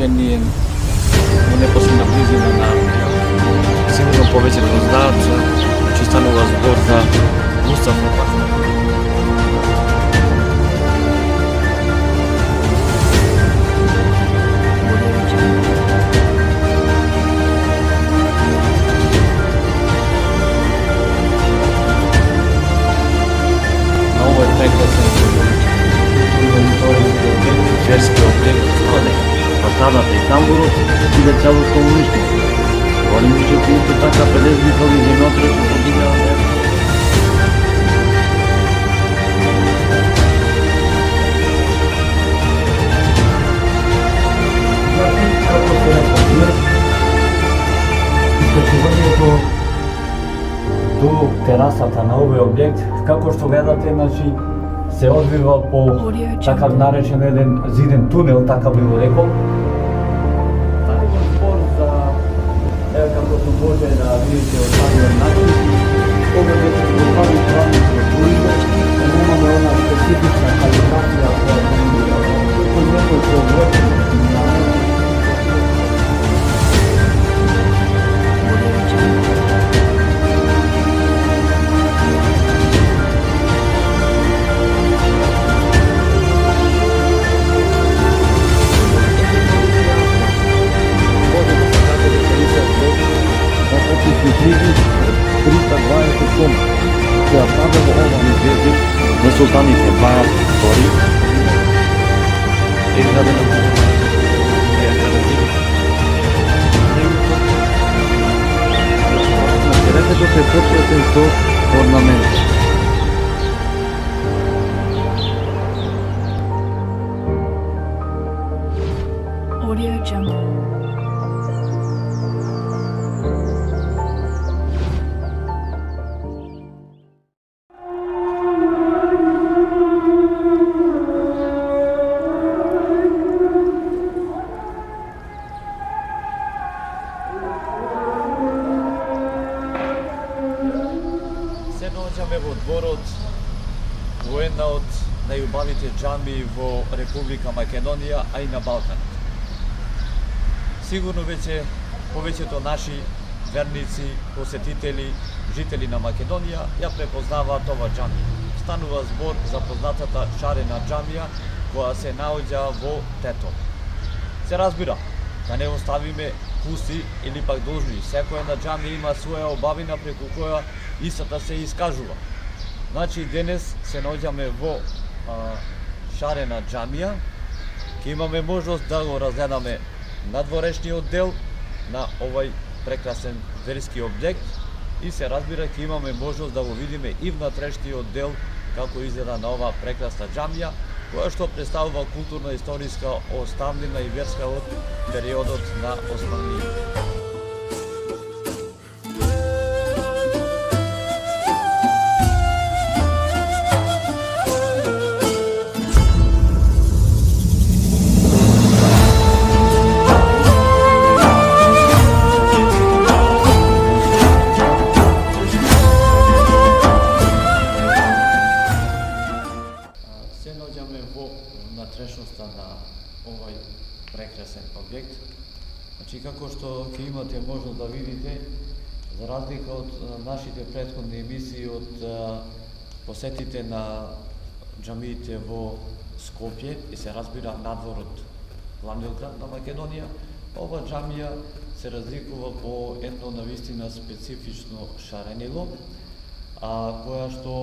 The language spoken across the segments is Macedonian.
разрешение и непосредна близина на сигурно повеќето знаат че станува збор за Мустафа Пашман. На овој прекрасен историски објект, верски објект, фасадата и тамбурот иде целосно уништено. Големичето исто така предизвикали земјотрес во подигнава небо. Како се рекла, искачувањето до терасата на овој објект, како што гледате, се одвива по така наречен еден зиден тунел, така би го рекол. Станува збор за, како што може да видите од самиот начин, ова вече го прави правните струите, немаме она специфична калиграфија која некој се облече на која пада во ова музеј на султаните Бајат Тори е градена на терепето се потресен со орнамент. Audio Jungle. Се наоѓаме во дворот во една од најубавите џамии во Република Македонија, а и на Балканот. Сигурно веќе повеќето наши верници, посетители, жители на Македонија ја препознаваат ова џамија. Станува збор за познатата шарена џамија која се наоѓа во Тетово. Се разбира, да не оставиме куси или пак должни. Секоја една џамија има своја обавина преку која истата се искажува. Значи, денес се наоѓаме во шарена џамија, ќе имаме можност да го разгледаме надворешниот дел на овај прекрасен верски објект и се разбира ќе имаме можност да го видиме и внатрешниот дел како изгледа на оваа прекрасна џамија, која што представува културно-историска оставнина и верска од периодот на османиите. Се наоѓаме во внатрешноста на овај прекрасен објект. Значи, како што ќе имате можност да видите, за разлика од нашите претходни емисии од посетите на џамиите во Скопје и се разбира надвор од главниот град на Македонија, ова џамија се разликува по едно навистина специфично шаренило, која што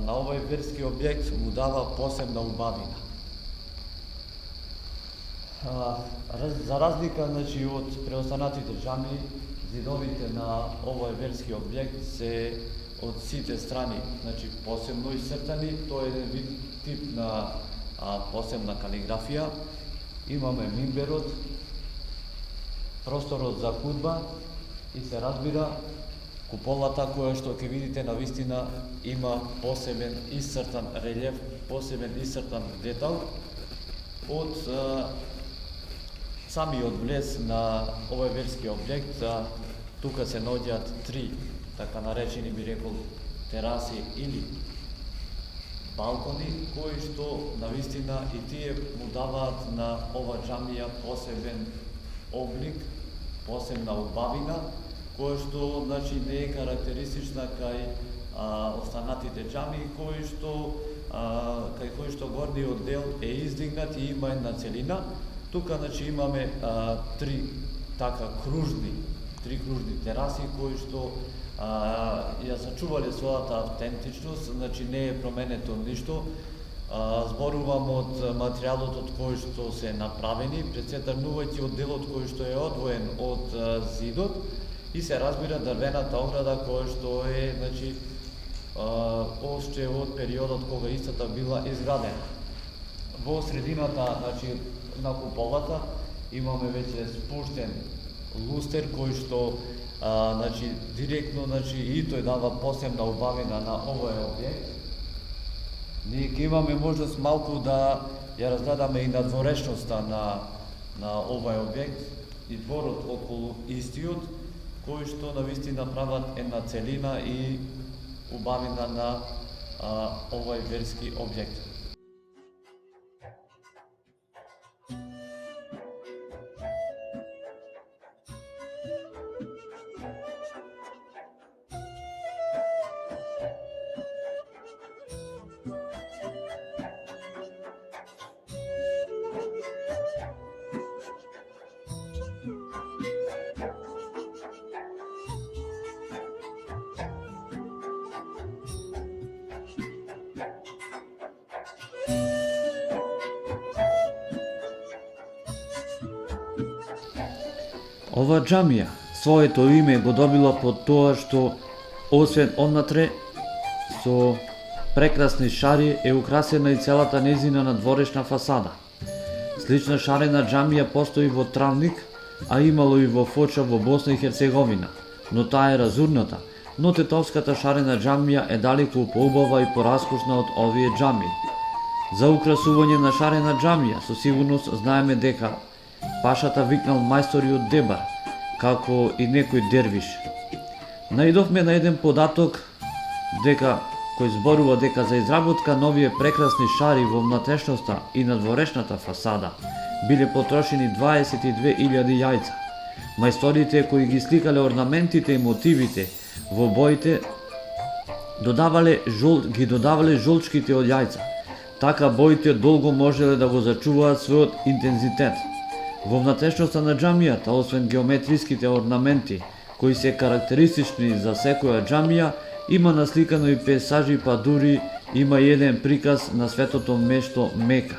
на овој верски објект му дава посебна убавина. За разлика од преостанатите џамии, зидовите на овој верски објект се од сите страни, посебно исцртани, тоа е еден вид тип на посебна калиграфија. Имаме минберот, просторот за худба и се разбира куполата која што ќе видите навистина има посебен исцртан релјеф, посебен исцртан детал. Од самиот влез на овој верски објект, тука се наоѓаат три, така наречени би рекол, тераси или балкони кои што навистина и тие му даваат на ова џамија посебен облик, посебна убавина, која што значи не е карактеристична кај останатите џамии кај кои што горниот дел е издигнат и има една целина. Тука значи имаме три кружни тераси кои што ја сачувале својата автентичност, значи не е променето ништо. Зборувам од материјалот од кој што се направени, претседнувајќи од делот кој што е одвоен од зидот и се разбира дрвената ограда која што е значи оште од периодот кога истата била изградена. Во средината значи на куполата имаме веќе спуштен лустер кој што значи директно значи и тој дава посебна убавина на овој објект. Ние ќе имаме можност малку да ја разгледаме и надворешноста на овој објект и дворот околу истиот, кој што навистина прават една целина и убавина на овој верски објект. Ова џамија своето име го добила по тоа што освен однатре со прекрасни шари е украсена и целата незина надворешна фасада. Слична шарена џамија постои во Травник, а имало и во Фоча во Босна и Херцеговина, но таа е разурната, но тетовската шарена џамија е далеку поубава и пораскошна од овие џамии. За украсување на шарена џамија со сигурност знаеме дека пашата викнал мајсториот Дебар, како и некој дервиш. Наидовме на еден податок кој зборува дека за изработка на овие прекрасни шари во внатрешноста и надворешната фасада биле потрошени 22.000 јајца. Мајсторите кои ги сликале орнаментите и мотивите во боите ги додавале жолчките од јајца. Така боите долго можеле да го зачуваат својот интензитет. Во внатрешноста на џамијата, освен геометриските орнаменти, кои се карактеристични за секоја џамија, има насликано и пейзажи, па дури има и еден приказ на светото место Мека,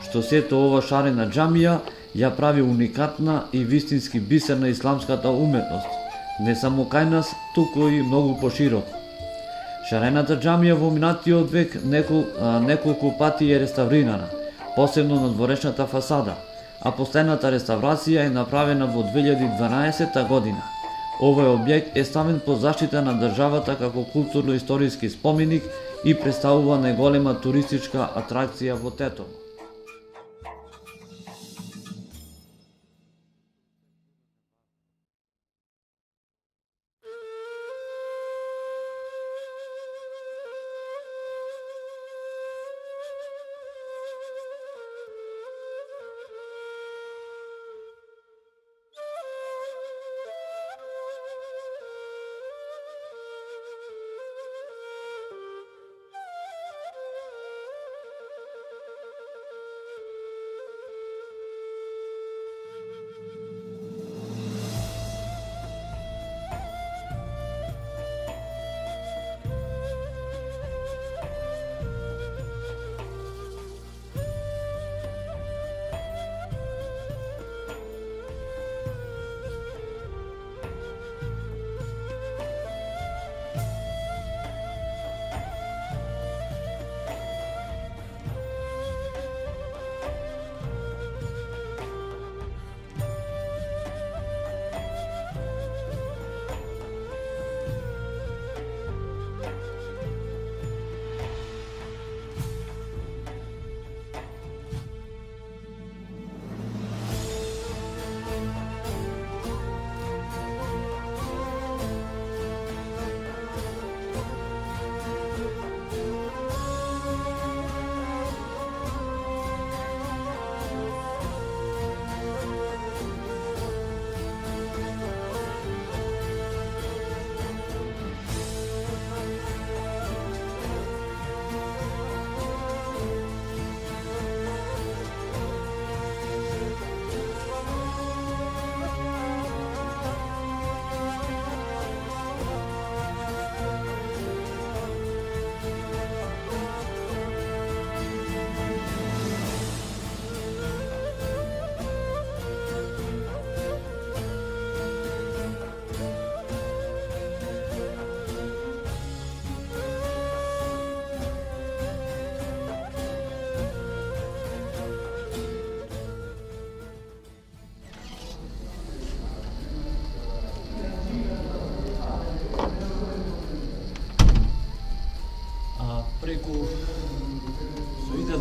што сето ова шарена џамија ја прави уникатна и вистински бисер на исламската уметност, не само кај нас, туку и многу пошироко. Шарената џамија во минатиот век неколку пати е реставрирана, посебно на дворешната фасада, а последната реставрација е направена во 2012 година. Овој објект е ставен под заштита на државата како културно-историски споменик и представува најголема туристичка атракција во Тетово.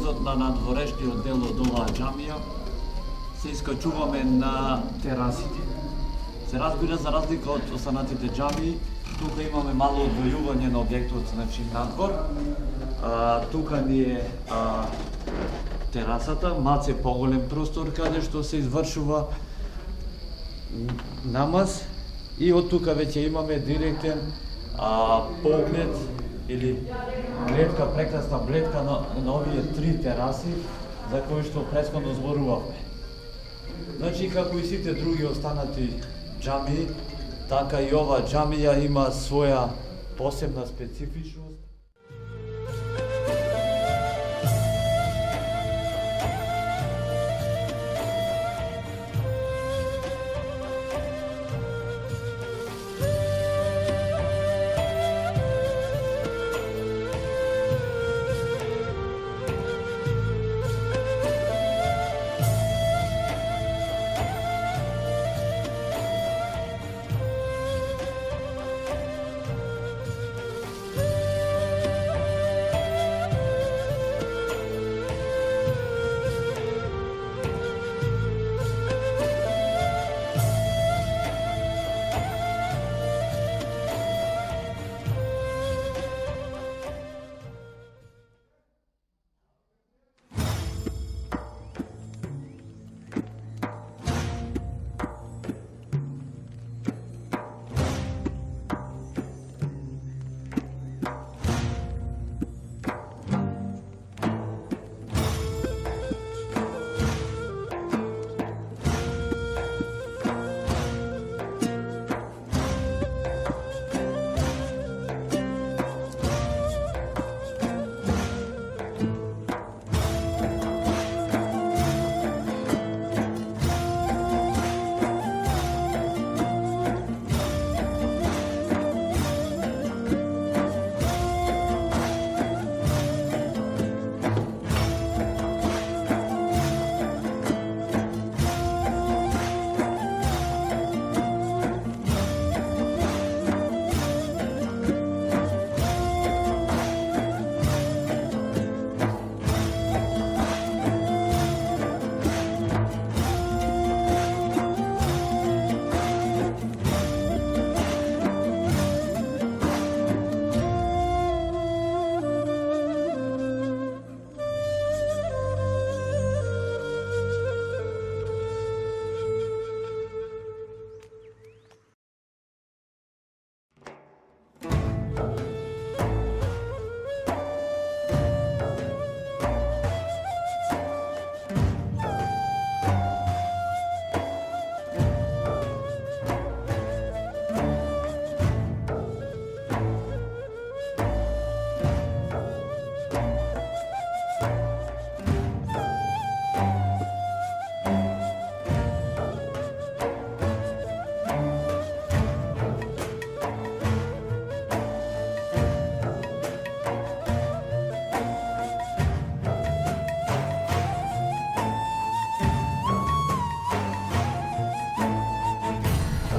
излезот на надворешниот дел од оваа џамија се искачуваме на терасите. Се разбира, за разлика од останатите џамии, тука имаме мало одвојување на објектот, значи надвор. Тука ни е терасата, малце поголем простор каде што се извршува намаз и од тука веќе имаме директен поглед или гледка, прекрасна гледка на овие три тераси за кои што претходно зборувавме. Значи, како и сите други останати џамии, така и ова џамија има своја посебна специфичност.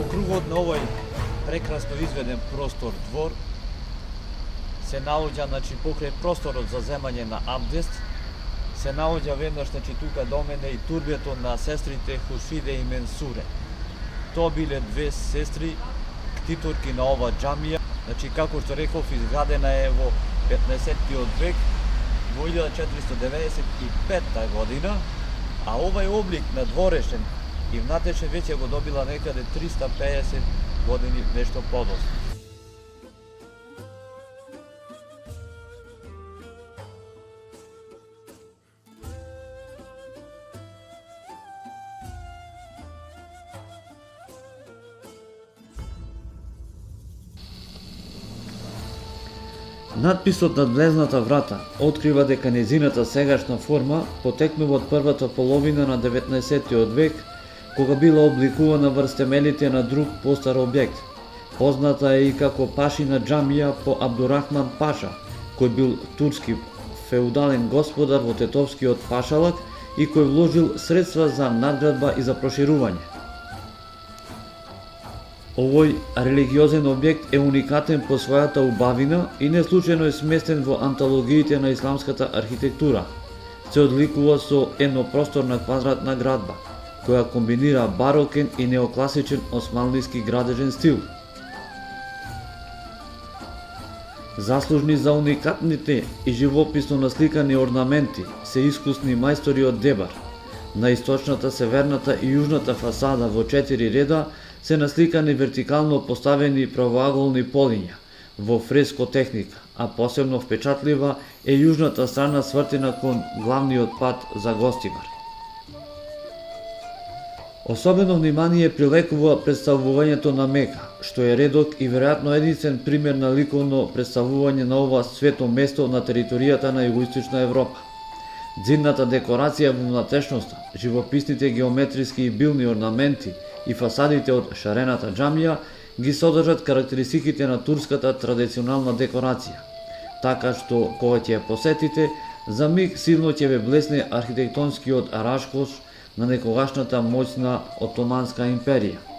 Кругот на овој прекрасно изведен простор двор се наоѓа, значи, покрај просторот за земање на абдест, се наоѓа веднаш, значи, тука до мене и турбето на сестрите Хурфиде и Менсуре. Тоа биле две сестри, ктиторки на ова џамија, значи, како што реков, изградена е во 15-тиот век, во 1495 година, а овај облик на дворешен и внатрешен веќе го добила некаде 350 години нешто подоцна. Надписот над влезната врата открива дека нејзината сегашна форма потекнува од првата половина на 19-тиот век, кога била обликувана врз темелите на друг постар објект. Позната е и како Пашина џамија по Абдурахман Паша, кој бил турски феудален господар во Тетовскиот пашалак и кој вложил средства за надградба и за проширување. Овој религиозен објект е уникатен по својата убавина и неслучајно е сместен во антологиите на исламската архитектура. се одликува со еднопросторна квадратна градба, која комбинира барокен и неокласичен османлиски градежен стил. Заслужни за уникатните и живописно насликани орнаменти се искусни мајстори од Дебар. На источната, северната и јужната фасада во 4 реда се насликани вертикално поставени правоаголни полиња во фреско техника, а посебно впечатлива е јужната страна свртена кон главниот пат за Гостивар. Особено внимание прилекува представувањето на Мека, што е редок и веројатно единствен пример на ликовно представување на ова свето место на територијата на Југоисточна Европа. Дзидната декорација во внатрешноста, живописните геометриски и билни орнаменти и фасадите од шарената џамија ги содржат карактеристиките на турската традиционална декорација, така што кога ќе ја посетите, за миг силно ќе ве блесне архитектонскиот рашкош на некогашната моćна Отоманска империја.